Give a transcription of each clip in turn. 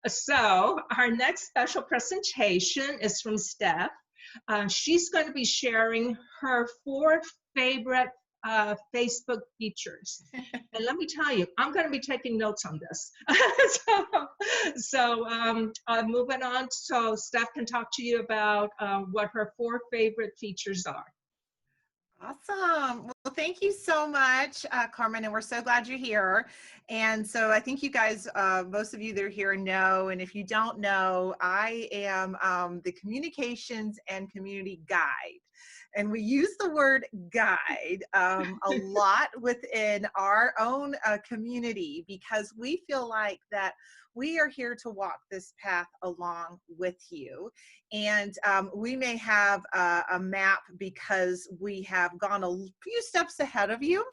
So our next special presentation is from Steph. She's going to be sharing her 4 favorite Facebook features. And let me tell you, I'm going to be taking notes on this. Moving on, so Steph can talk to you about what her 4 favorite features are. Awesome. Well, thank you so much, Carmen, and we're so glad you're here. And so I think you guys, most of you that are here know, and if you don't know, I am the Communications and Community Guide. And we use the word guide a lot within our own community because we feel like that we are here to walk this path along with you. And we may have a map because we have gone a few steps ahead of you,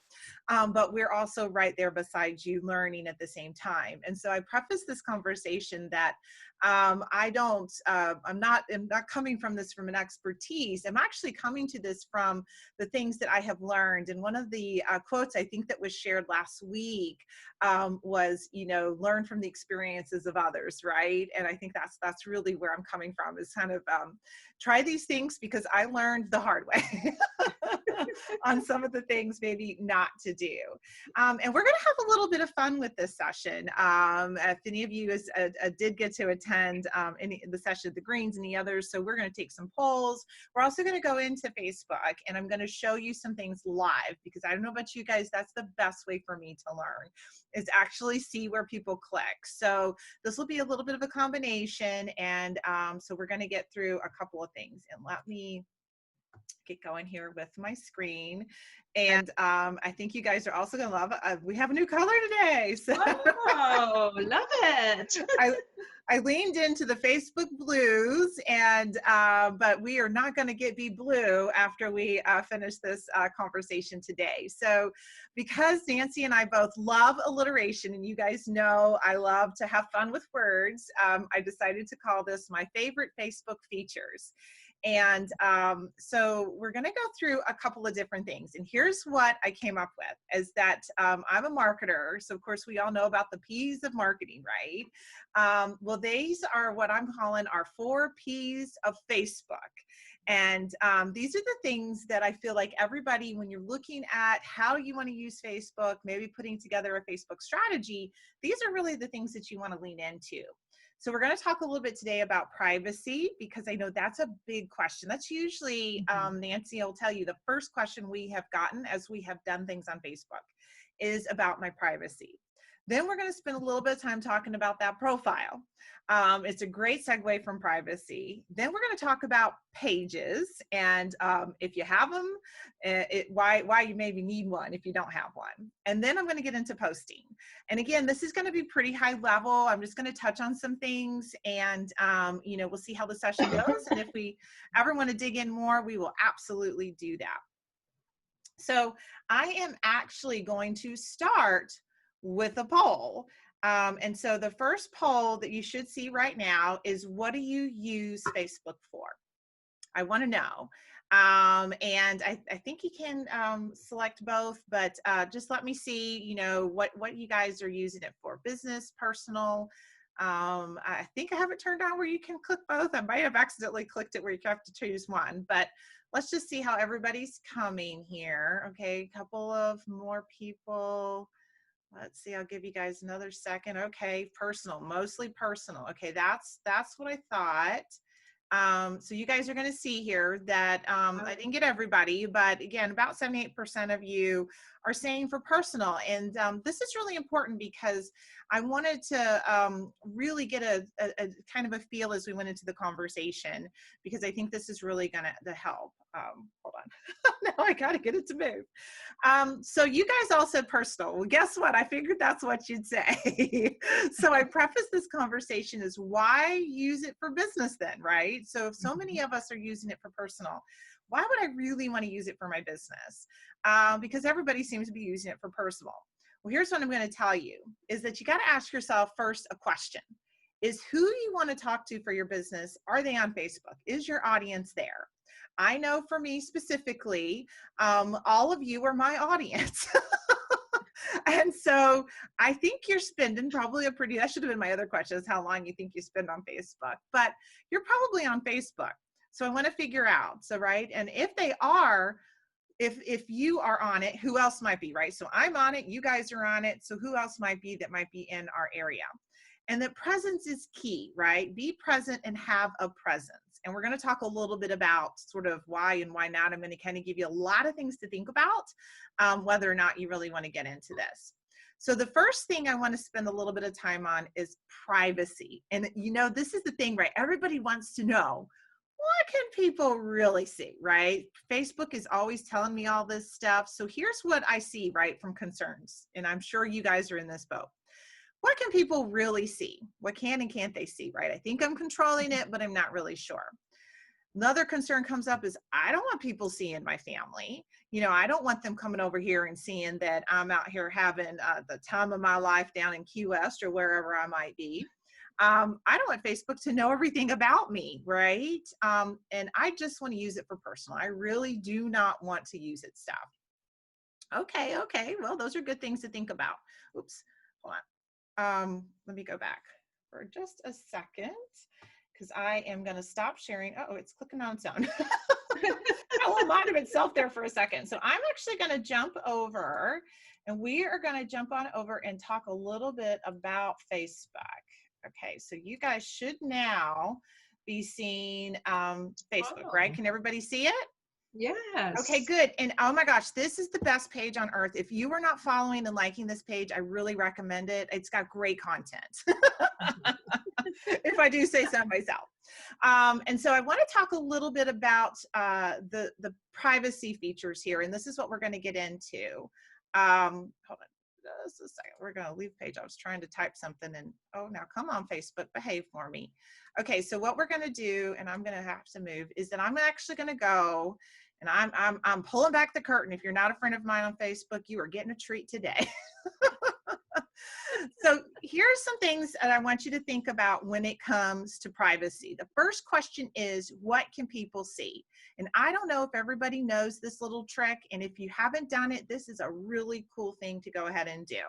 but we're also right there beside you learning at the same time. And so I preface this conversation that I'm not coming from this from an expertise. I'm actually coming to this from the things that I have learned. And one of the quotes I think that was shared last week was, learn from the experiences of others, right? And I think that's really where I'm coming from, is kind of try these things because I learned the hard way on some of the things maybe not to do. And we're going to have a little bit of fun with this session. If any of you did get to attend the session of the Greens and the others, so we're going to take some polls. We're also going to go into Facebook, and I'm going to show you some things live because I don't know about you guys, that's the best way for me to learn, is actually see where people click. So this will be a little bit of a combination, and so we're going to get through a couple of things. And let me get going here with my screen. And I think you guys are also going to love it. We have a new color today. So oh, love it. I leaned into the Facebook blues, and but we are not going to be blue after we finish this conversation today. So because Nancy and I both love alliteration, and you guys know I love to have fun with words, I decided to call this my favorite Facebook features. And so we're going to go through a couple of different things. And here's what I came up with, is that I'm a marketer. So of course we all know about the P's of marketing, right? Well, these are what I'm calling our 4 P's of Facebook. And these are the things that I feel like everybody, when you're looking at how you want to use Facebook, maybe putting together a Facebook strategy, these are really the things that you want to lean into. So we're going to talk a little bit today about privacy, because I know that's a big question. That's usually, Nancy will tell you, the first question we have gotten as we have done things on Facebook is about my privacy. Then we're going to spend a little bit of time talking about that profile. It's a great segue from privacy. Then we're going to talk about pages, and if you have them, why you maybe need one if you don't have one. And then I'm going to get into posting. And again, this is going to be pretty high level. I'm just going to touch on some things, and we'll see how the session goes. And if we ever want to dig in more, we will absolutely do that. So I am actually going to start with a poll. And so the first poll that you should see right now is, what do you use Facebook for? I want to know. And I think you can select both, but just let me see, what you guys are using it for. Business, personal. I think I have it turned on where you can click both. I might have accidentally clicked it where you have to choose one, but let's just see how everybody's coming here. Okay, a couple of more people. Let's see, I'll give you guys another second. Okay, personal, mostly personal. Okay, that's what I thought. So you guys are going to see here that I didn't get everybody, but again, about 78% of you are saying for personal. And this is really important because I wanted to really get a kind of a feel as we went into the conversation, because I think this is really going to help. Hold on. Now I got to get it to move. So you guys all said personal. Well, guess what? I figured that's what you'd say. So I preface this conversation as, why use it for business then, right? So if so many of us are using it for personal, why would I really want to use it for my business? Because everybody seems to be using it for personal. Well, here's what I'm going to tell you, is that you got to ask yourself first a question. Is who you want to talk to for your business, are they on Facebook? Is your audience there? I know for me specifically, all of you are my audience. And so I think you're spending probably that should have been my other question, is how long you think you spend on Facebook, but you're probably on Facebook. So I want to figure out, so, right. And if they are, if you are on it, who else might be, right? So I'm on it, you guys are on it. So who else might be that might be in our area? And that presence is key, right? Be present and have a presence. And we're going to talk a little bit about sort of why and why not. I'm going to kind of give you a lot of things to think about, whether or not you really want to get into this. So the first thing I want to spend a little bit of time on is privacy. And this is the thing, right? Everybody wants to know, what can people really see, right? Facebook is always telling me all this stuff. So here's what I see, right, from concerns. And I'm sure you guys are in this boat. What can people really see? What can and can't they see, right? I think I'm controlling it, but I'm not really sure. Another concern comes up is I don't want people seeing my family. I don't want them coming over here and seeing that I'm out here having the time of my life down in Key West or wherever I might be. I don't want Facebook to know everything about me, right? And I just want to use it for personal. I really do not want to use it stuff. Okay. Well, those are good things to think about. Oops, hold on. Let me go back for just a second, because I am going to stop sharing. Oh, it's clicking on its own. A little mind of itself there for a second. So I'm actually going to jump over, and we are going to jump on over and talk a little bit about Facebook. Okay, so you guys should now be seeing Facebook, right? Can everybody see it? Yes. Okay, good. And oh my gosh, this is the best page on earth. If you are not following and liking this page, I really recommend it. It's got great content. If I do say so myself. And so I want to talk a little bit about the privacy features here. And this is what we're going to get into. Hold on just a second. We're going to leave page. I was trying to type something and, oh, now come on, Facebook, behave for me. Okay, so what we're going to do, and I'm going to have to move, is that I'm actually going to go, and I'm pulling back the curtain. If you're not a friend of mine on Facebook, you are getting a treat today. So here's some things that I want you to think about when it comes to privacy. The first question is, what can people see? And I don't know if everybody knows this little trick, and if you haven't done it, this is a really cool thing to go ahead and do.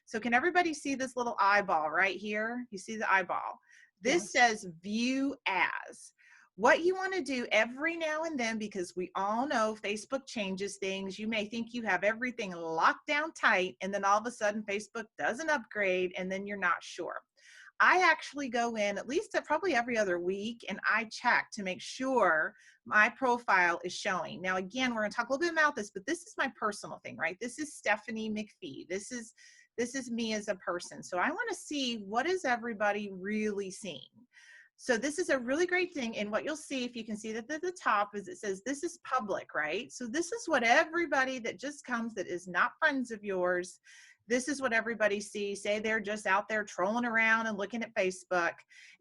So can everybody see this little eyeball right here? You see the eyeball? This says view as. What you want to do every now and then, because we all know Facebook changes things. You may think you have everything locked down tight, and then all of a sudden Facebook does an upgrade, and then you're not sure. I actually go in at least probably every other week, and I check to make sure my profile is showing. Now, again, we're going to talk a little bit about this, but this is my personal thing, right? This is Stephanie McFee. This is me as a person. So I want to see, what is everybody really seeing? So this is a really great thing. And what you'll see, if you can see that at the top, is it says this is public, right? So this is what everybody that just comes that is not friends of yours, this is what everybody sees. Say they're just out there trolling around and looking at Facebook,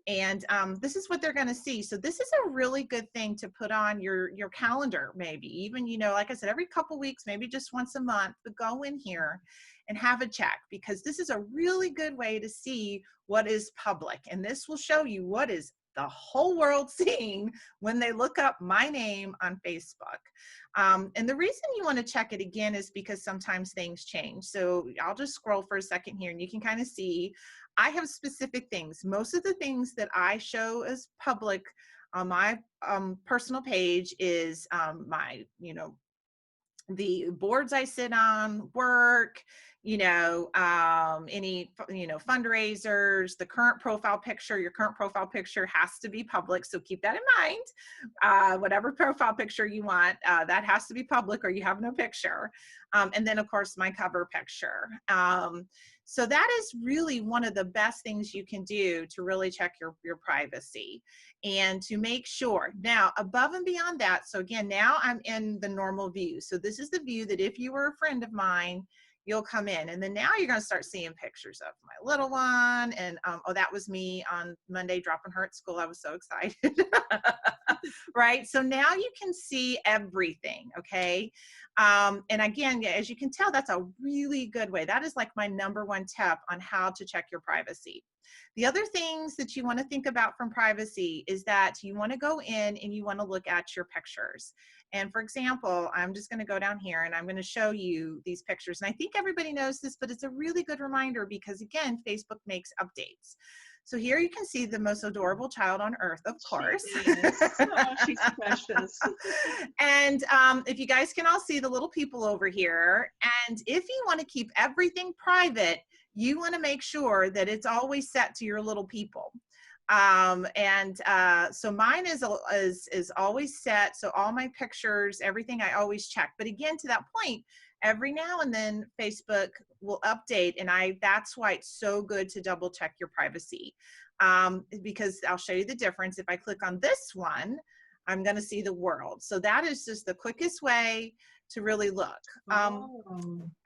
and this is what they're going to see. So this is a really good thing to put on your calendar, maybe even, like I said, every couple weeks, maybe just once a month, but go in here and have a check, because this is a really good way to see what is public. And this will show you what is the whole world seeing when they look up my name on Facebook. And the reason you want to check it again is because sometimes things change. So I'll just scroll for a second here, and you can kind of see I have specific things. Most of the things that I show as public on my personal page is my, the boards I sit on, work, any, fundraisers, the current profile picture. Your current profile picture has to be public, so keep that in mind. Whatever profile picture you want, that has to be public, or you have no picture. And then, of course, my cover picture. So that is really one of the best things you can do to really check your privacy and to make sure. Now, above and beyond that, so again, now I'm in the normal view. So this is the view that if you were a friend of mine, you'll come in. And then now you're going to start seeing pictures of my little one. And oh, that was me on Monday dropping her at school. I was so excited. Right? So now you can see everything. Okay. And again, as you can tell, that's a really good way. That is like my number one tip on how to check your privacy. The other things that you want to think about from privacy is that you want to go in and you want to look at your pictures. And for example, I'm just going to go down here and I'm going to show you these pictures. And I think everybody knows this, but it's a really good reminder because again, Facebook makes updates. So here you can see the most adorable child on earth, of course. She is. Oh, she's precious. And if you guys can all see the little people over here, and if you want to keep everything private, you want to make sure that it's always set to your little people. So mine is always set. So all my pictures, everything I always check. But again, to that point, every now and then Facebook will update, and that's why it's so good to double check your privacy. Because I'll show you the difference. If I click on this one, I'm going to see the world. So that is just the quickest way to really look.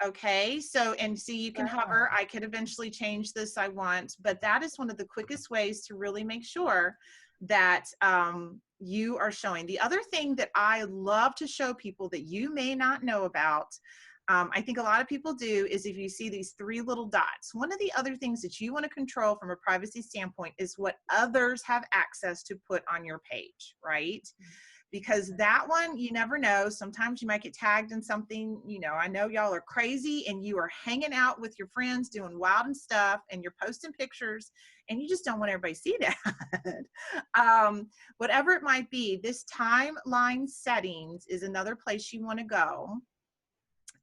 Okay, so, and see, you can hover. I could eventually change this I want, but that is one of the quickest ways to really make sure that you are showing. The other thing that I love to show people that you may not know about, I think a lot of people do, is if you see these three little dots, one of the other things that you want to control from a privacy standpoint is what others have access to put on your page, right? Because that one, you never know. Sometimes you might get tagged in something, you know, I know y'all are crazy and you are hanging out with your friends doing wild and stuff and you're posting pictures and you just don't want everybody to see that. Whatever it might be, this timeline settings is another place you want to go.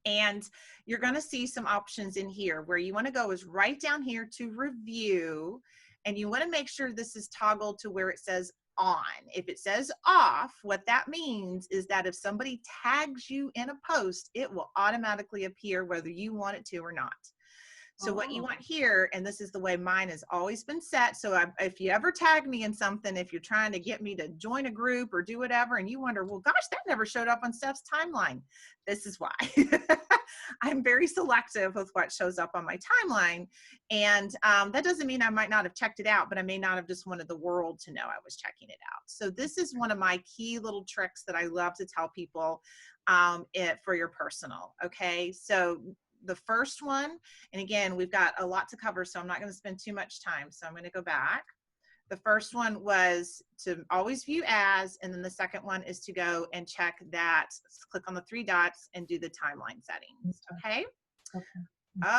And you're going to see some options in here. Where you want to go is right down here to review, and you want to make sure this is toggled to where it says on. If it says off, what that means is that if somebody tags you in a post, it will automatically appear whether you want it to or not. So what you want here, and this is the way mine has always been set. So if you ever tag me in something, if you're trying to get me to join a group or do whatever, and you wonder, well, gosh, that never showed up on Steph's timeline. This is why. I'm very selective with what shows up on my timeline. And that doesn't mean I might not have checked it out, but I may not have just wanted the world to know I was checking it out. So this is one of my key little tricks that I love to tell people for your personal. Okay, so the first one, and again, we've got a lot to cover, so I'm not going to spend too much time. So I'm going to go back. The first one was to always view as, and then the second one is to go and check that, click on the three dots and do the timeline settings. Okay.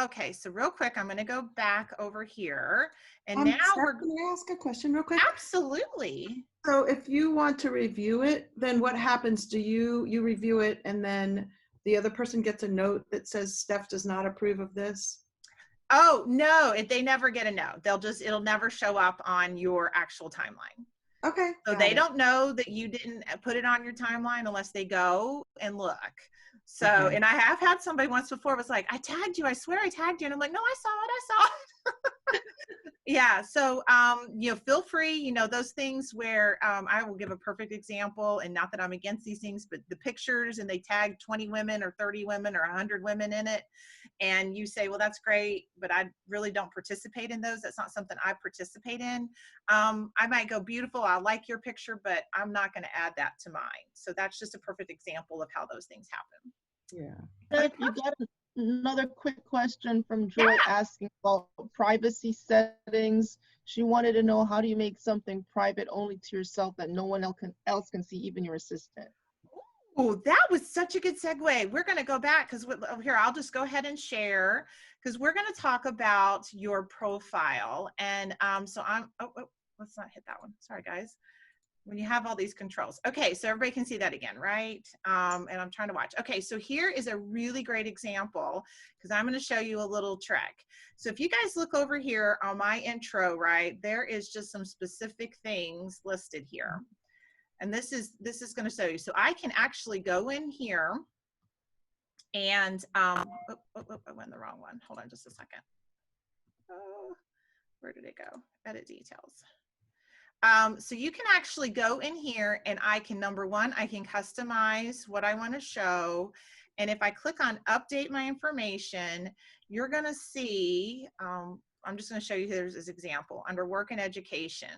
Okay. So real quick, I'm going to go back over here, and now Steph, can I ask a question real quick? Absolutely. So if you want to review it, then what happens? Do you review it and then the other person gets a note that says Steph does not approve of this? Oh, no, they never get a note. It'll never show up on your actual timeline. Okay. So they don't know that you didn't put it on your timeline unless they go and look. So, Okay. and I have had somebody once before was like, I tagged you. I swear I tagged you. And I'm like, no, I saw it. Yeah. So, you know, feel free, you know, those things where I will give a perfect example, and not that I'm against these things, but the pictures and they tag 20 women or 30 women or 100 women in it. And you say, well, that's great, but I really don't participate in those. That's not something I participate in. I might go, beautiful, I like your picture, but I'm not going to add that to mine. So that's just a perfect example of how those things happen. Yeah. Steph, you got another quick question from Joy asking about privacy settings. She wanted to know, how do you make something private only to yourself that no one else can see, even your assistant? Oh, that was such a good segue. We're going to go back because here, I'll just go ahead and share, because we're going to talk about your profile. And so let's not hit that one. Sorry, guys. When you have all these controls. Okay, so everybody can see that again, right? And I'm trying to watch. Okay, so here is a really great example, because I'm going to show you a little trick. So if you guys look over here on my intro, right, there is just some specific things listed here. And this is going to show you. So I can actually go in here and, I went the wrong one. Hold on just a second. Where did it go? Edit details. So you can actually go in here and I can, number one, I can customize what I want to show. And if I click on update my information, you're going to see, I'm just going to show you here as an example under work and education.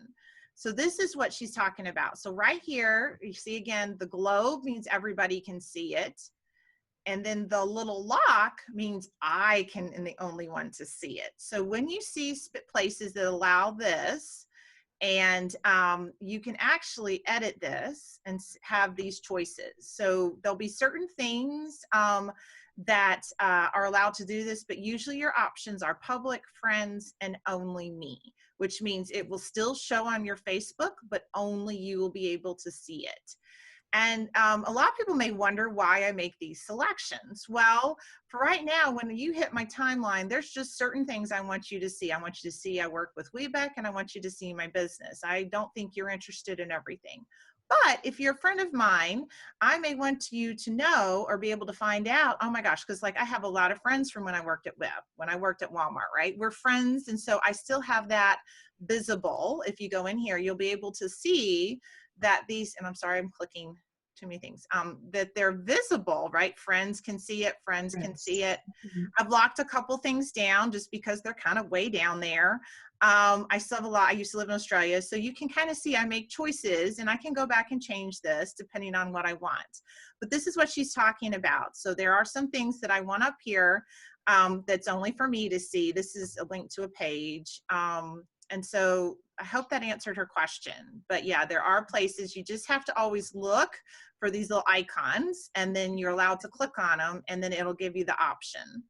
So this is what she's talking about. So right here, you see again, the globe means everybody can see it. And then the little lock means I can, and the only one to see it. So when you see places that allow this, And you can actually edit this and have these choices. So there'll be certain things that are allowed to do this, but usually your options are public, friends, and only me, which means it will still show on your Facebook, but only you will be able to see it. And a lot of people may wonder why I make these selections. Well, for right now, when you hit my timeline, there's just certain things I want you to see. I want you to see I work with WBEC, and I want you to see my business. I don't think you're interested in everything. But if you're a friend of mine, I may want you to know or be able to find out, oh my gosh, because like I have a lot of friends from when I worked at Web, when I worked at Walmart, right? We're friends. And so I still have that visible. If you go in here, you'll be able to see that these, and I'm sorry, I'm clicking too many things, that they're visible, right? Friends can see it, friends can see it. I've locked a couple things down just because they're kind of way down there. I still have a lot. I used to live in Australia. So you can kind of see I make choices, and I can go back and change this depending on what I want. But this is what she's talking about. So there are some things that I want up here that's only for me to see. This is a link to a page. And so I hope that answered her question. But yeah, there are places you just have to always look for these little icons, and then you're allowed to click on them, and then it'll give you the option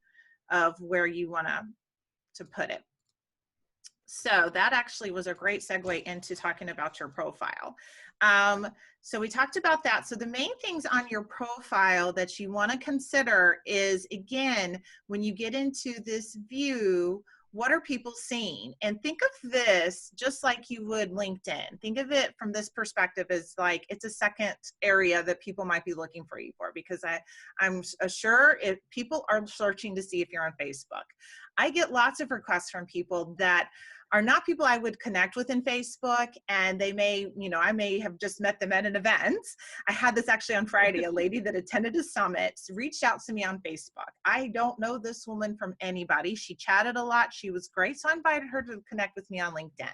of where you want to put it. So that actually was a great segue into talking about your profile. So we talked about that. So the main things on your profile that you want to consider is, again, when you get into this view, what are people seeing? And think of this just like you would LinkedIn. Think of it from this perspective as like it's a second area that people might be looking for you for, because I'm sure if people are searching to see if you're on Facebook. I get lots of requests from people that are not people I would connect with in Facebook, and they may, you know, I may have just met them at an event. I had this actually on Friday, a lady that attended a summit reached out to me on Facebook. I don't know this woman from anybody. She chatted a lot. She was great. So I invited her to connect with me on LinkedIn.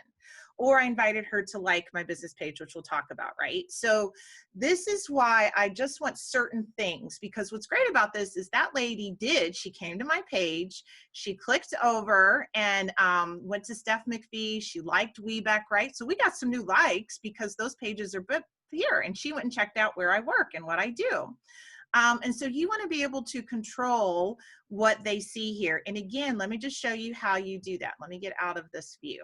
Or I invited her to like my business page, which we'll talk about, right? So this is why I just want certain things, because what's great about this is that lady she came to my page, she clicked over and went to Steph McFee, she liked WBEC, right? So we got some new likes because those pages are here, and she went and checked out where I work and what I do. And so you want to be able to control what they see here. And again, let me just show you how you do that. Let me get out of this view.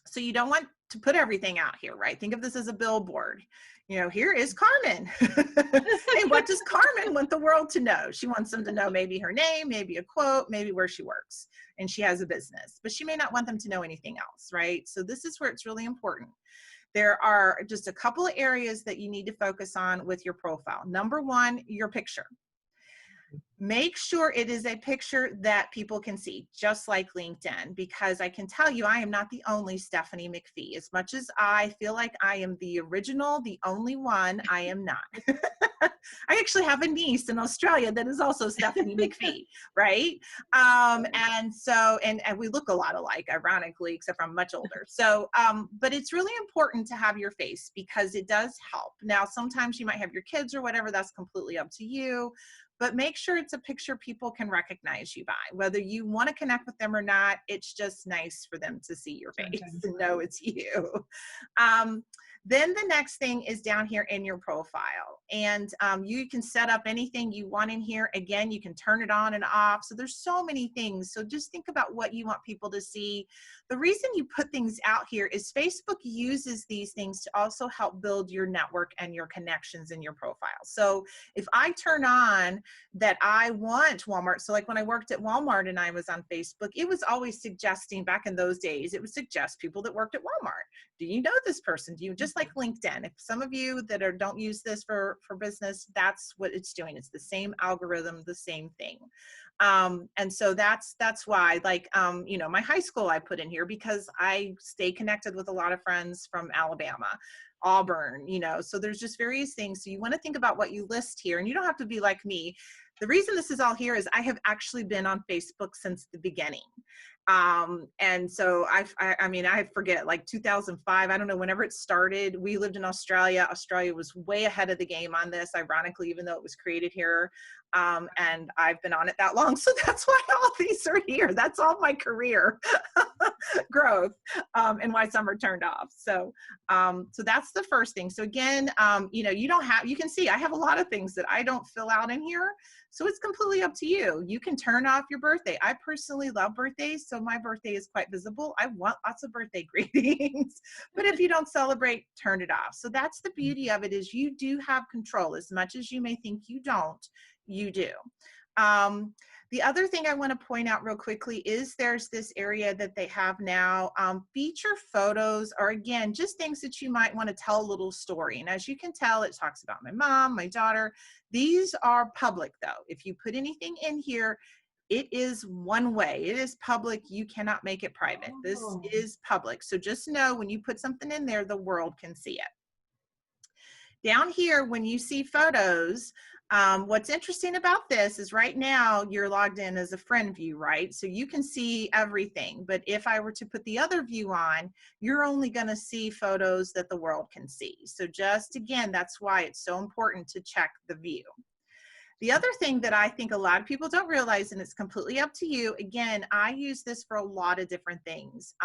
So you don't want to put everything out here, right? Think of this as a billboard. You know, here is Carmen. Hey, what does Carmen want the world to know? She wants them to know maybe her name, maybe a quote, maybe where she works, and she has a business, but she may not want them to know anything else, right? So this is where it's really important. There are just a couple of areas that you need to focus on with your profile. Number one, your picture. Make sure it is a picture that people can see, just like LinkedIn, because I can tell you I am not the only Stephanie McFee. As much as I feel like I am the original, the only one, I am not. I actually have a niece in Australia that is also Stephanie McFee, right? And we look a lot alike, ironically, except I'm much older. So, but it's really important to have your face because it does help. Now, sometimes you might have your kids or whatever, that's completely up to you. But make sure it's a picture people can recognize you by. Whether you want to connect with them or not, it's just nice for them to see your face and know it's you. Then the next thing is down here in your profile. And you can set up anything you want in here. Again, you can turn it on and off. So there's so many things. So just think about what you want people to see. The reason you put things out here is Facebook uses these things to also help build your network and your connections in your profile. So if I turn on that I want Walmart, so like when I worked at Walmart and I was on Facebook, it was always suggesting, back in those days, it would suggest people that worked at Walmart. Do you know this person? Do you, just like LinkedIn, if some of you that don't use this for business, that's what it's doing. It's the same algorithm, the same thing. And so that's why, like, you know, my high school I put in here because I stay connected with a lot of friends from Alabama, Auburn, you know, so there's just various things. So you want to think about what you list here, and you don't have to be like me. The reason this is all here is I have actually been on Facebook since the beginning. And so I mean, I forget, like 2005, I don't know, whenever it started, we lived in Australia. Australia was way ahead of the game on this, ironically, even though it was created here. And I've been on it that long. So that's why all these are here. That's all my career. growth, and why some are turned off. So so that's the first thing. So again, you know, you can see I have a lot of things that I don't fill out in here. So it's completely up to you. You can turn off your birthday. I personally love birthdays, so my birthday is quite visible. I want lots of birthday greetings, but if you don't celebrate, turn it off. So that's the beauty of it, is you do have control. As much as you may think you don't, you do. The other thing I want to point out real quickly is there's this area that they have now, feature photos, or again, just things that you might want to tell a little story. And as you can tell, it talks about my mom, my daughter. These are public though. If you put anything in here, it is one way. It is public. You cannot make it private. This is public. So just know when you put something in there, the world can see it. Down here, when you see photos, what's interesting about this is right now you're logged in as a friend view, right? So you can see everything. But if I were to put the other view on, you're only going to see photos that the world can see. So just again, that's why it's so important to check the view. The other thing that I think a lot of people don't realize, and it's completely up to you, again, I use this for a lot of different things.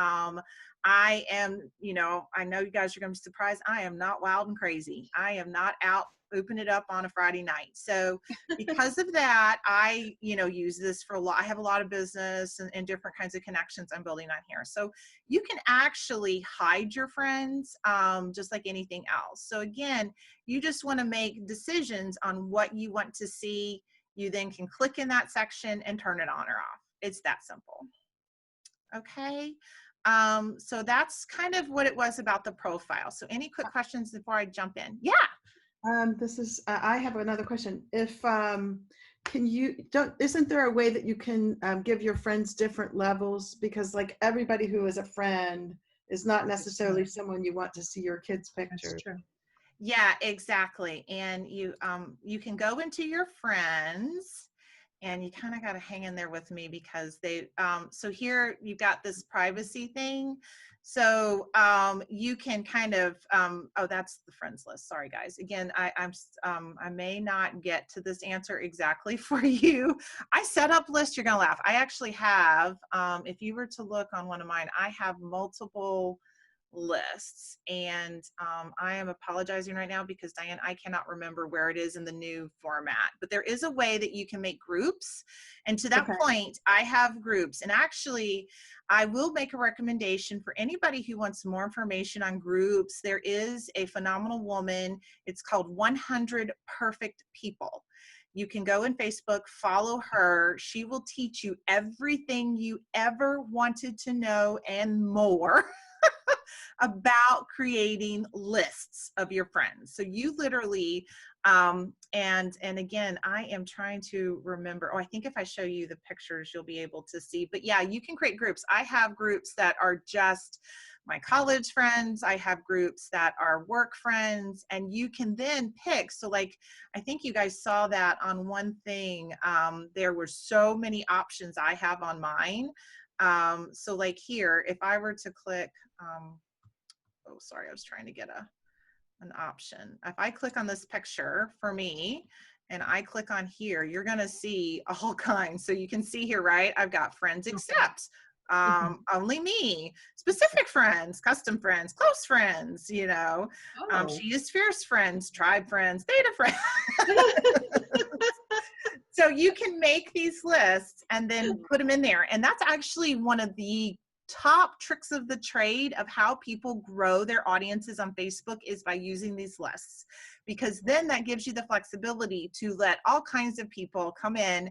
I am, you know, I know you guys are going to be surprised. I am not wild and crazy. I am not out open it up on a Friday night. So because of that, I, you know, use this for a lot. I have a lot of business and different kinds of connections I'm building on here. So you can actually hide your friends, just like anything else. So again, you just want to make decisions on what you want to see. You then can click in that section and turn it on or off. It's that simple. Okay. So that's kind of what it was about the profile. So any quick questions before I jump in? Yeah. I have another question. If, isn't there a way that you can give your friends different levels? Because like everybody who is a friend is not necessarily someone you want to see your kids' pictures. That's true. Yeah, exactly. And you can go into your friends, and you kind of got to hang in there with me because they, so here you've got this privacy thing. So you can kind of, oh, that's the friends list. Sorry, guys. Again, I may not get to this answer exactly for you. I set up lists, you're going to laugh. I actually have, if you were to look on one of mine, I have multiple lists, and I am apologizing right now because Diane, I cannot remember where it is in the new format, but there is a way that you can make groups. And to that point, I have groups, and actually I will make a recommendation for anybody who wants more information on groups. There is a phenomenal woman. It's called 100 Perfect People. You can go in Facebook, follow her. She will teach you everything you ever wanted to know and more about creating lists of your friends. So you literally, and again, I am trying to remember, oh, I think if I show you the pictures, you'll be able to see, but yeah, you can create groups. I have groups that are just my college friends. I have groups that are work friends, and you can then pick. So like, I think you guys saw that on one thing. There were so many options I have on mine. So like here, if I were to click, oh, sorry, I was trying to get an option. If I click on this picture for me, and I click on here, you're gonna see all kinds. So you can see here, right? I've got friends accept, only me, specific friends, custom friends, close friends, you know, she is fierce friends, tribe friends, beta friends. So you can make these lists and then put them in there. And that's actually one of the top tricks of the trade of how people grow their audiences on Facebook is by using these lists, because then that gives you the flexibility to let all kinds of people come in,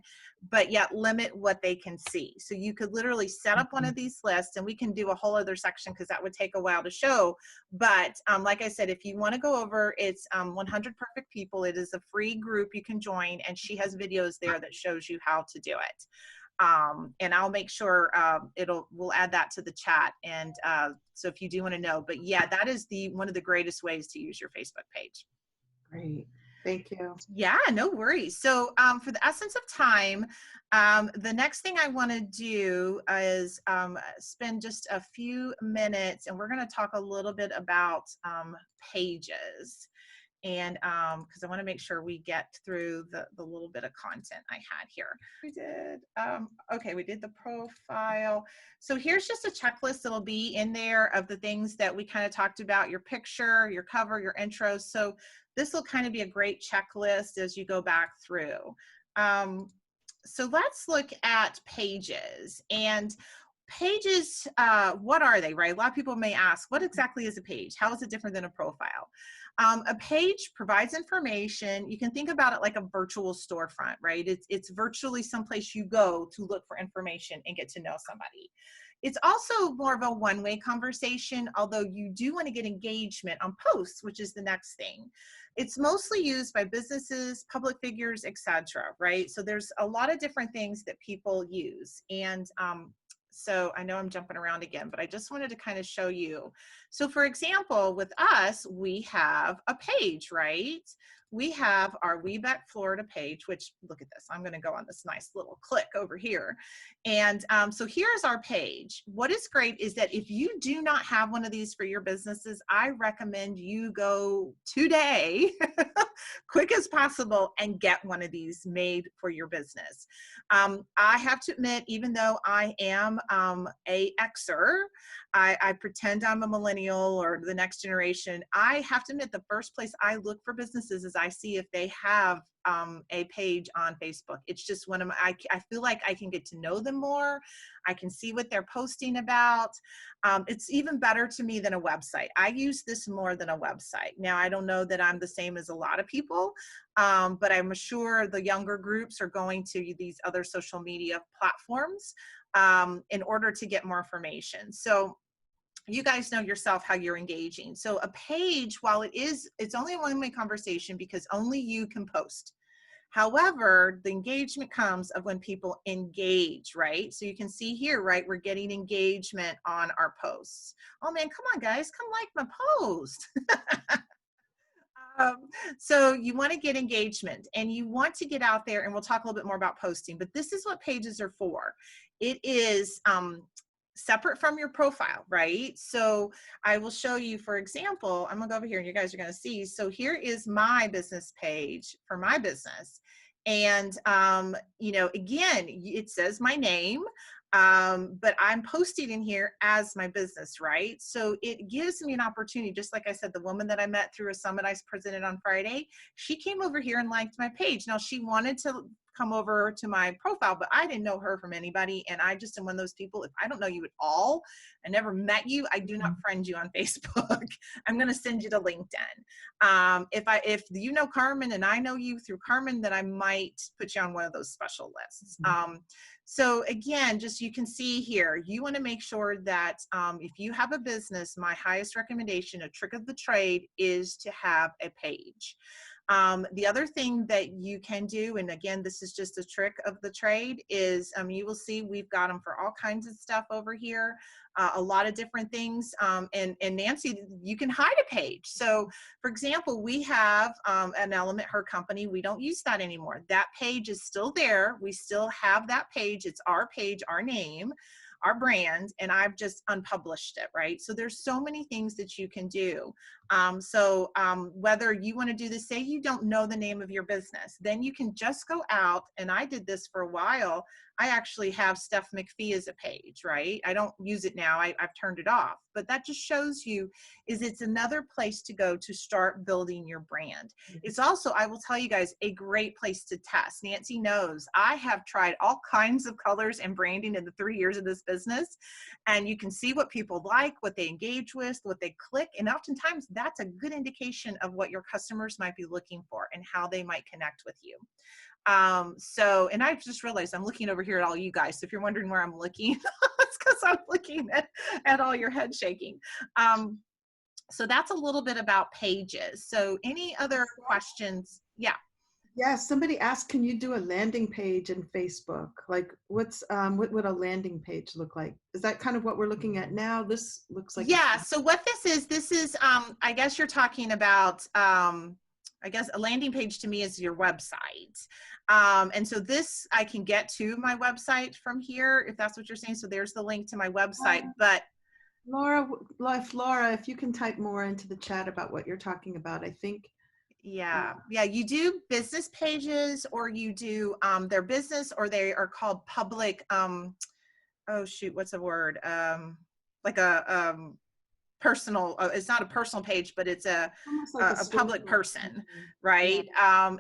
but yet limit what they can see. So you could literally set up one of these lists, and we can do a whole other section because that would take a while to show. But like I said, if you want to go over, it's 100 Perfect People. It is a free group you can join, and she has videos there that shows you how to do it. And I'll make sure we'll add that to the chat. And so if you do want to know, but yeah, that is one of the greatest ways to use your Facebook page. Great. Thank you. Yeah, no worries. So for the essence of time, the next thing I want to do is spend just a few minutes, and we're going to talk a little bit about pages. And because I want to make sure we get through the little bit of content I had here. We did, okay, we did the profile. So here's just a checklist that'll be in there of the things that we kind of talked about, your picture, your cover, your intro. So this will kind of be a great checklist as you go back through. So let's look at pages. And pages, what are they, right? A lot of people may ask, what exactly is a page? How is it different than a profile? A page provides information. You can think about it like a virtual storefront, right? It's virtually someplace you go to look for information and get to know somebody. It's also more of a one-way conversation, although you do want to get engagement on posts, which is the next thing. It's mostly used by businesses, public figures, etc., right? So there's a lot of different things that people use. And so I know I'm jumping around again, but I just wanted to kind of show you. So for example, with us, we have a page, right? We have our WBEC Florida page, which look at this, I'm going to go on this nice little click over here. And so here's our page. What is great is that if you do not have one of these for your businesses, I recommend you go today, quick as possible, and get one of these made for your business. I have to admit, even though I am a Xer, I pretend I'm a millennial or the next generation, I have to admit the first place I look for businesses is I see if they have a page on Facebook. It's just one of my, I feel like I can get to know them more. I can see what they're posting about. It's even better to me than a website. I use this more than a website. Now, I don't know that I'm the same as a lot of people, but I'm sure the younger groups are going to these other social media platforms in order to get more information. So you guys know yourself how you're engaging. So a page, while it's only a one-way conversation because only you can post. However, the engagement comes of when people engage, right? So you can see here, right, we're getting engagement on our posts. Oh man, come on guys, come like my post. So you want to get engagement and you want to get out there, and we'll talk a little bit more about posting, but this is what pages are for. It is separate from your profile, right? So I will show you, for example, I'm gonna go over here and you guys are gonna see. So here is my business page for my business. And, you know, again, it says my name, but I'm posting in here as my business, right? So it gives me an opportunity, just like I said, the woman that I met through a summit I presented on Friday, she came over here and liked my page. Now she wanted to come over to my profile, but I didn't know her from anybody. And I just am one of those people, if I don't know you at all, I never met you, I do not friend you on Facebook. I'm going to send you to LinkedIn. If you know Carmen and I know you through Carmen, then I might put you on one of those special lists. So again, just you can see here, you want to make sure that if you have a business, my highest recommendation, a trick of the trade, is to have a page. The other thing that you can do, and again, this is just a trick of the trade, is you will see we've got them for all kinds of stuff over here, a lot of different things. And Nancy, you can hide a page. So for example, we have an element, her company, we don't use that anymore. That page is still there. We still have that page. It's our page, our name, our brand, and I've just unpublished it, right? So there's so many things that you can do. Whether you want to do this, say you don't know the name of your business, then you can just go out, and I did this for a while. I actually have Steph McFee as a page, right? I don't use it now. I've turned it off, but that just shows you it's another place to go to start building your brand. It's also, I will tell you guys, a great place to test. Nancy knows I have tried all kinds of colors and branding in the 3 years of this business, and you can see what people like, what they engage with, what they click, and oftentimes that's a good indication of what your customers might be looking for and how they might connect with you. And I've just realized I'm looking over here at all you guys. So if you're wondering where I'm looking, it's because I'm looking at all your head shaking. So that's a little bit about pages. So any other questions? Yeah. Yeah, somebody asked, can you do a landing page in Facebook? Like what would a landing page look like? Is that kind of what we're looking at now? This looks like. Yeah, so what this is, I guess you're talking about, I guess a landing page to me is your website. And so this, I can get to my website from here, if that's what you're saying. So there's the link to my website, but. Laura, if you can type more into the chat about what you're talking about, I think Yeah. Yeah. You do business pages, or you do their business, or they are called public. Oh shoot, what's the word? Like a personal. It's not a personal page, but it's Almost like a public storefront. person, Mhm. right?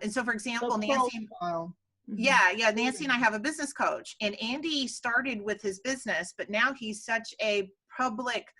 And so, for example, The Nancy. profile. Yeah, Nancy and I have a business coach, and Andy started with his business, but now he's such a public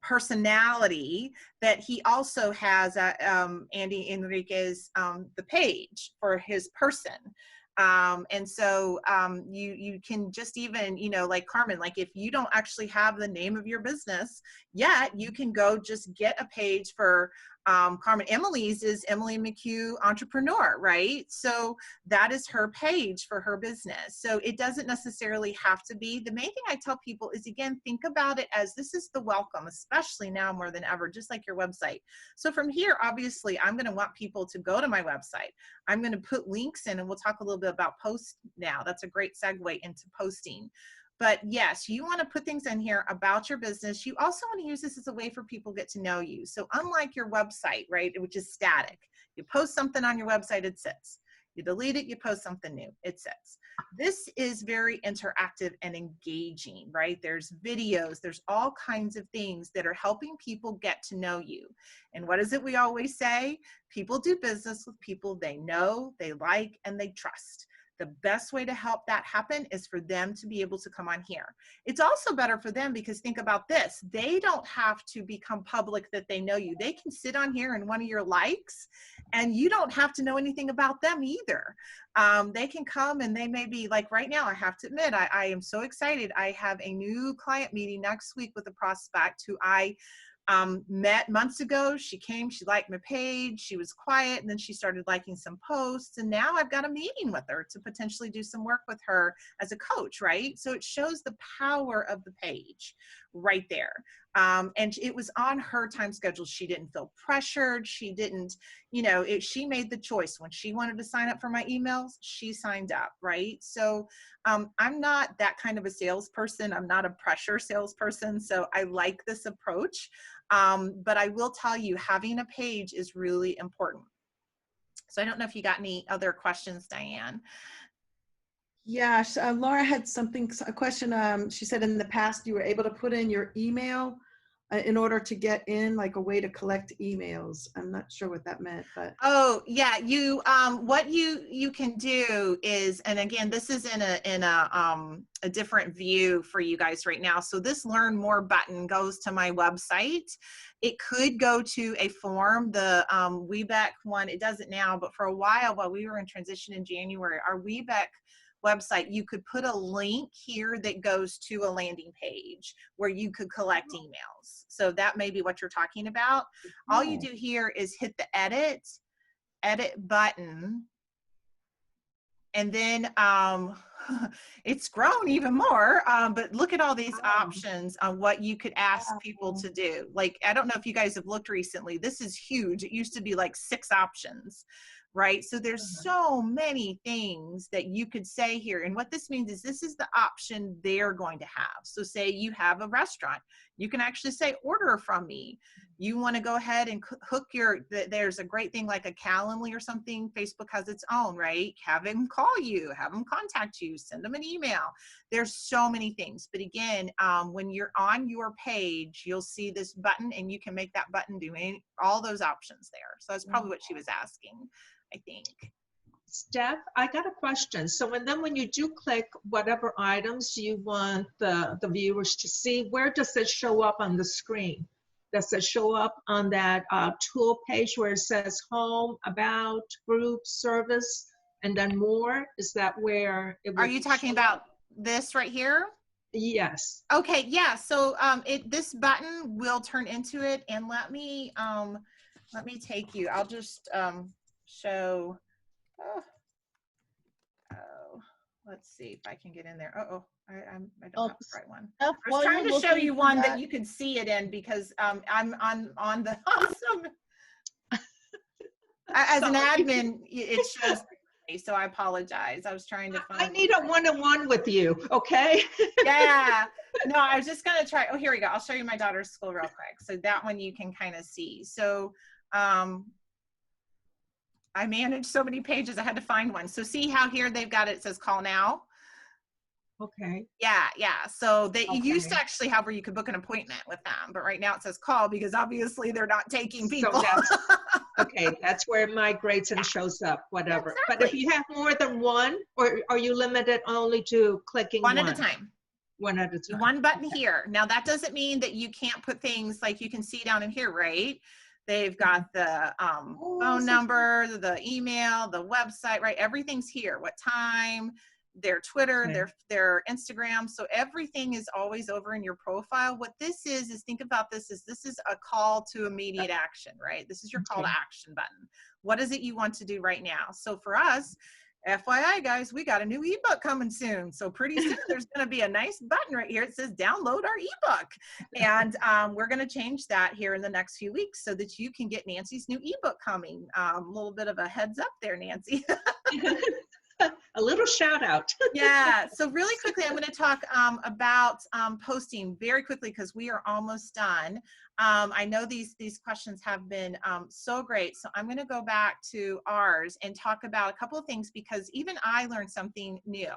personality that he also has Andy Enriquez the page for his person. And so you can just even, like Carmen, like if you don't actually have the name of your business yet, you can go just get a page for Carmen. Emily's is Emily McHugh Entrepreneur, right? So that is her page for her business. So it doesn't necessarily have to be. The main thing I tell people is, again, think about it as this is the welcome, especially now more than ever, just like your website. So from here, obviously, I'm going to want people to go to my website. I'm going to put links in, and we'll talk a little bit about posts now. That's a great segue into posting. But yes, you want to put things in here about your business. You also want to use this as a way for people to get to know you. So unlike your website, right, which is static, you post something on your website, it sits. You delete it, you post something new, it sits. This is very interactive and engaging, right? There's videos, there's all kinds of things that are helping people get to know you. And what is it we always say? People do business with people they know, they like, and they trust. The best way to help that happen is for them to be able to come on here. It's also better for them because think about this. They don't have to become public that they know you. They can sit on here in one of your likes, and you don't have to know anything about them either. They can come, and they may be like, right now, I have to admit, I am so excited. I have a new client meeting next week with a prospect who I met months ago. She came, she liked my page, she was quiet, and then she started liking some posts, and now I've got a meeting with her to potentially do some work with her as a coach, right? So it shows the power of the page right there. And it was on her time schedule. She didn't feel pressured. She didn't, she made the choice. When she wanted to sign up for my emails, she signed up, right? So I'm not that kind of a salesperson. I'm not a pressure salesperson. So I like this approach. But I will tell you, having a page is really important. So I don't know if you got any other questions, Diane. Yes, Laura had a question. She said in the past you were able to put in your email in order to get in, like a way to collect emails. I'm not sure what that meant, but. Oh yeah, what you can do is, and again, this is in a different view for you guys right now. So this Learn More button goes to my website. It could go to a form. The WBEC one, it does it now, but for a while we were in transition in January, our WBEC website, you could put a link here that goes to a landing page where you could collect emails. So that may be what you're talking about. All you do here is hit the edit button, and then it's grown even more, but look at all these options on what you could ask people to do. Like, I don't know if you guys have looked recently, this is huge. It used to be like 6 options, right? So there's so many things that you could say here. And what this means is this is the option they're going to have. So say you have a restaurant, you can actually say, order from me. You want to go ahead and hook there's a great thing like a Calendly or something. Facebook has its own, right? Have them call you, have them contact you, send them an email. There's so many things. But again, when you're on your page, you'll see this button, and you can make that button do all those options there. So that's probably what she was asking, I think. Steph, I got a question. So when you do click whatever items you want the viewers to see, where does it show up on the screen? Does it show up on that tool page where it says home, about, group, service, and then more? Is that where it would Are you talking about this right here? Yes. Okay, yeah. So this button will turn into it, and let me take you. I'll just show. Let's see if I can get in there. I don't have the right one. I was trying to show you one that you could see it in, because I'm on the awesome. As an admin, it shows. So I apologize. I was trying to find. I need a one-on-one with you, okay? Yeah. No, I was just gonna try. Oh, here we go. I'll show you my daughter's school real quick. So that one you can kind of see. So I manage so many pages. I had to find one. So see how here they've got it says call now. Okay. Yeah. So they used to Okay. actually have where you could book an appointment with them, but right now it says call because obviously they're not taking So people. okay, that's where it migrates and shows up, whatever. But if Exactly. you have more than one, or are you limited only to clicking One at a time. One at a time. One button here. Now that doesn't mean that you can't put things like you can see down in here, right? They've got the phone number, the email, the website, right? Everything's here. What time, their Twitter, Okay. their Instagram. So everything is always over in your profile. What this is think about this is a call to immediate action, right? This is your call to action button. What is it you want to do right now? So for us, FYI, guys, we got a new ebook coming soon. So pretty soon there's going to be a nice button right here. It says download our ebook. And we're going to change that here in the next few weeks so that you can get Nancy's new ebook coming. A little bit of a heads up there, Nancy. A little shout out. Yeah. So really quickly, I'm going to talk about posting very quickly because we are almost done. I know these questions have been so great. So I'm going to go back to ours and talk about a couple of things because even I learned something new.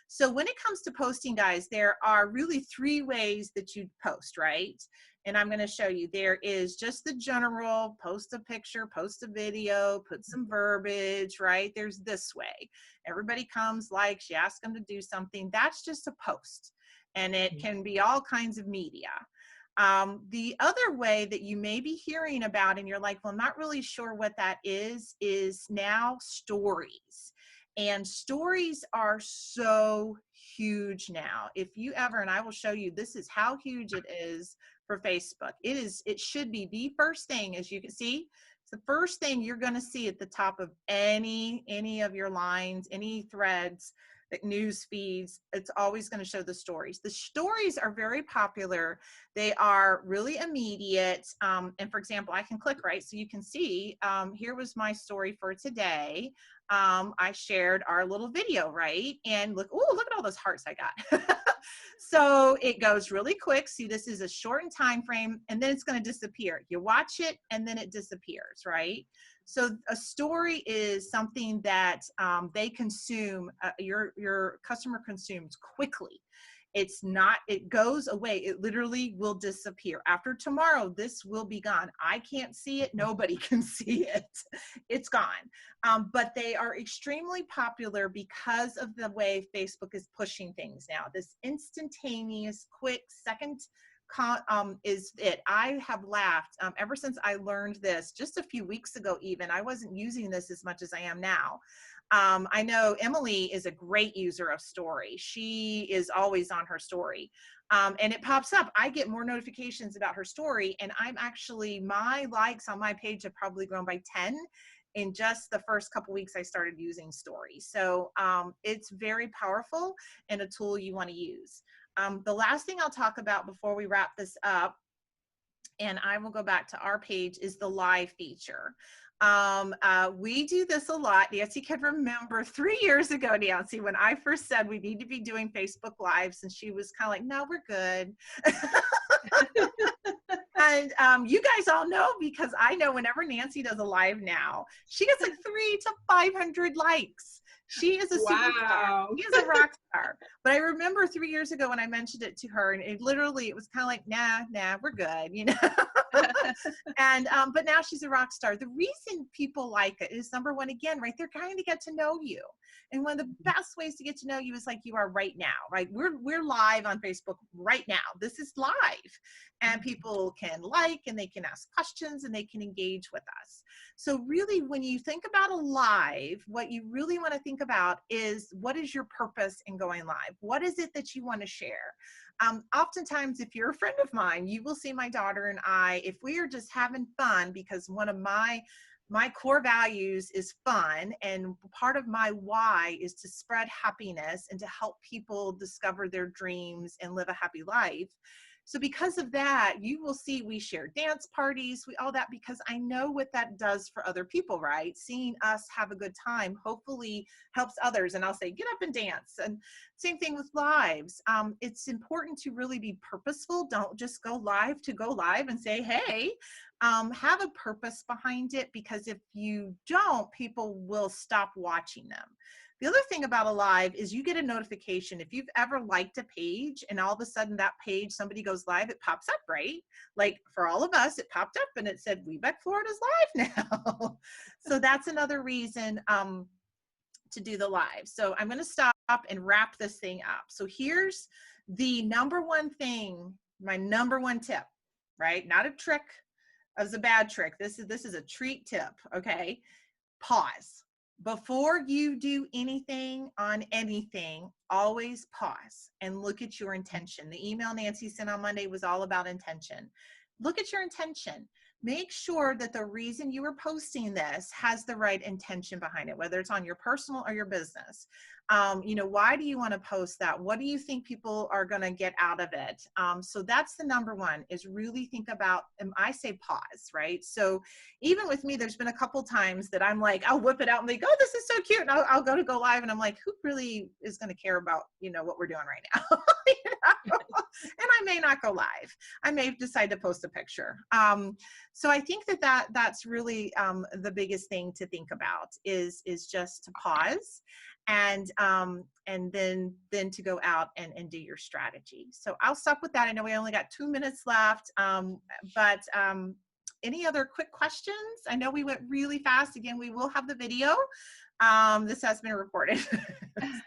So when it comes to posting, guys, there are really 3 ways that you post, right? And I'm going to show you. There is just the general post a picture, post a video, put some verbiage, right? There's this way. Everybody comes, likes, you ask them to do something. That's just a post. And it can be all kinds of media. The other way that you may be hearing about, and you're like, well, I'm not really sure what that is now stories. And stories are so huge now. If you ever, and I will show you, this is how huge it is for Facebook. It should be the first thing, as you can see, it's the first thing you're going to see at the top of any of your lines, any threads, like news feeds. It's always going to show the stories. The stories are very popular. They are really immediate. And for example, I can click, right? So you can see, here was my story for today. I shared our little video, right? And look at all those hearts I got. So it goes really quick. See, this is a shortened time frame, and then it's going to disappear. You watch it, and then it disappears, right? So a story is something that they consume, your customer consumes quickly. It's not, it goes away. It literally will disappear. After tomorrow, this will be gone. I can't see it. Nobody can see it. It's gone. But they are extremely popular because of the way Facebook is pushing things now. This instantaneous, quick, second is it. I have laughed ever since I learned this just a few weeks ago. Even I wasn't using this as much as I am now. I know Emily is a great user of story. She is always on her story. And it pops up. I get more notifications about her story, and my likes on my page have probably grown by 10 in just the first couple weeks I started using stories. So it's very powerful and a tool you want to use. The last thing I'll talk about before we wrap this up, and I will go back to our page, is the live feature. We do this a lot. Nancy can remember 3 years ago, Nancy, when I first said we need to be doing Facebook Lives, and she was kind of like, no, we're good. And you guys all know, because I know whenever Nancy does a live now, she gets like 300 to 500 likes. She is a superstar. She is a rock star. But I remember 3 years ago when I mentioned it to her, and it was kind of like, nah, we're good, you know. And but now she's a rock star. The reason people like it is, number one, again, right, they're trying to get to know you. And one of the best ways to get to know you is like you are right now, right? We're live on Facebook right now. This is live, and people can like, and they can ask questions, and they can engage with us. So really, when you think about a live, what you really want to think about is, what is your purpose in going live? What is it that you want to share? Oftentimes, if you're a friend of mine, you will see my daughter and I, if we are just having fun, because one of my core values is fun, and part of my why is to spread happiness and to help people discover their dreams and live a happy life. So because of that, you will see we share dance parties, all that, because I know what that does for other people, right? Seeing us have a good time hopefully helps others. And I'll say, get up and dance. And same thing with lives. It's important to really be purposeful. Don't just go live to go live and say, hey, have a purpose behind it, because if you don't, people will stop watching them. The other thing about a live is you get a notification. If you've ever liked a page and all of a sudden that page, somebody goes live, it pops up, right? Like for all of us, it popped up and it said, WBEC Florida's live now. So that's another reason to do the live. So I'm going to stop and wrap this thing up. So here's the number one thing, my number one tip, right? Not a trick. That was a bad trick. This is a treat tip, okay? Pause. Before you do anything on anything, always pause and look at your intention. The email Nancy sent on Monday was all about intention. Look at your intention. Make sure that the reason you are posting this has the right intention behind it, whether it's on your personal or your business. Why do you want to post that? What do you think people are going to get out of it? So that's the number one, is really think about, and I say pause, right? So even with me, there's been a couple times that I'm like, I'll whip it out and like, oh, this is so cute. And I'll go live and I'm like, who really is going to care about, what we're doing right now? And I may not go live. I may decide to post a picture. So I think that's really the biggest thing to think about is just to pause and then to go out and do your strategy. So I'll stop with that. I know we only got 2 minutes left, but any other quick questions? I know we went really fast. Again, we will have the video. This has been recorded.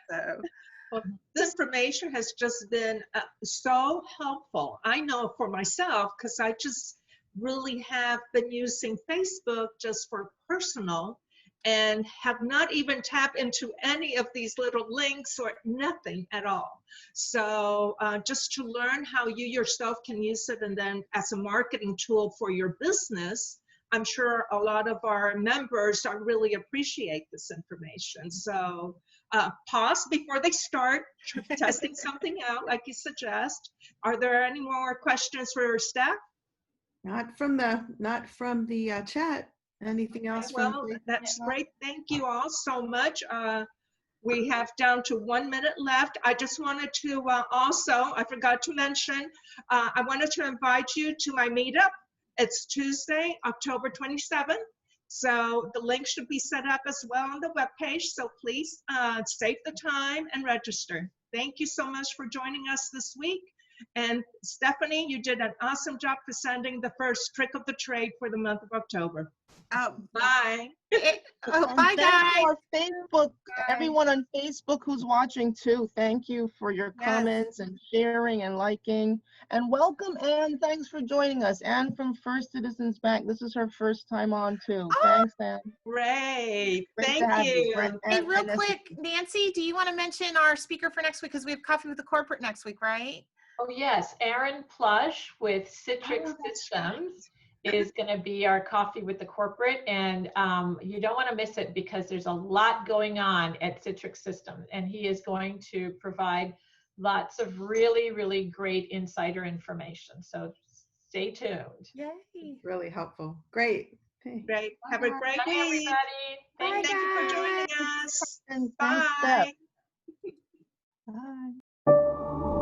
So. Well, this information has just been so helpful. I know for myself, because I just really have been using Facebook just for personal and have not even tapped into any of these little links or nothing at all. So just to learn how you yourself can use it, and then as a marketing tool for your business, I'm sure a lot of our members are really appreciate this information. So pause before they start testing something out, like you suggest. Are there any more questions for Steph? Not from the chat. Anything else? Well, that's great. Thank you all so much. We have down to 1 minute left. I just wanted to also, I forgot to mention, I wanted to invite you to my meetup. It's Tuesday, October 27th. So the link should be set up as well on the webpage. So please save the time and register. Thank you so much for joining us this week. And Stephanie, you did an awesome job presenting the first trick of the trade for the month of October. Bye. Bye, guys. Our Facebook, everyone on Facebook who's watching too, thank you for your comments and sharing and liking. And welcome, Anne. Thanks for joining us. Anne from First Citizens Bank. This is her first time on too. Thanks, Anne. Great. Thank you. Hey, real quick, Nancy, do you want to mention our speaker for next week? Because we have Coffee with the Corporate next week, right? Oh, yes. Aaron Plush with Citrix Systems is going to be our Coffee with the Corporate. And you don't want to miss it, because there's a lot going on at Citrix Systems. And he is going to provide lots of really, really great insider information. So stay tuned. Yay. Really helpful. Great. Okay. Great. Have a great Bye, week. everybody. Thank you for joining us. And Bye. thanks, Steph. Bye.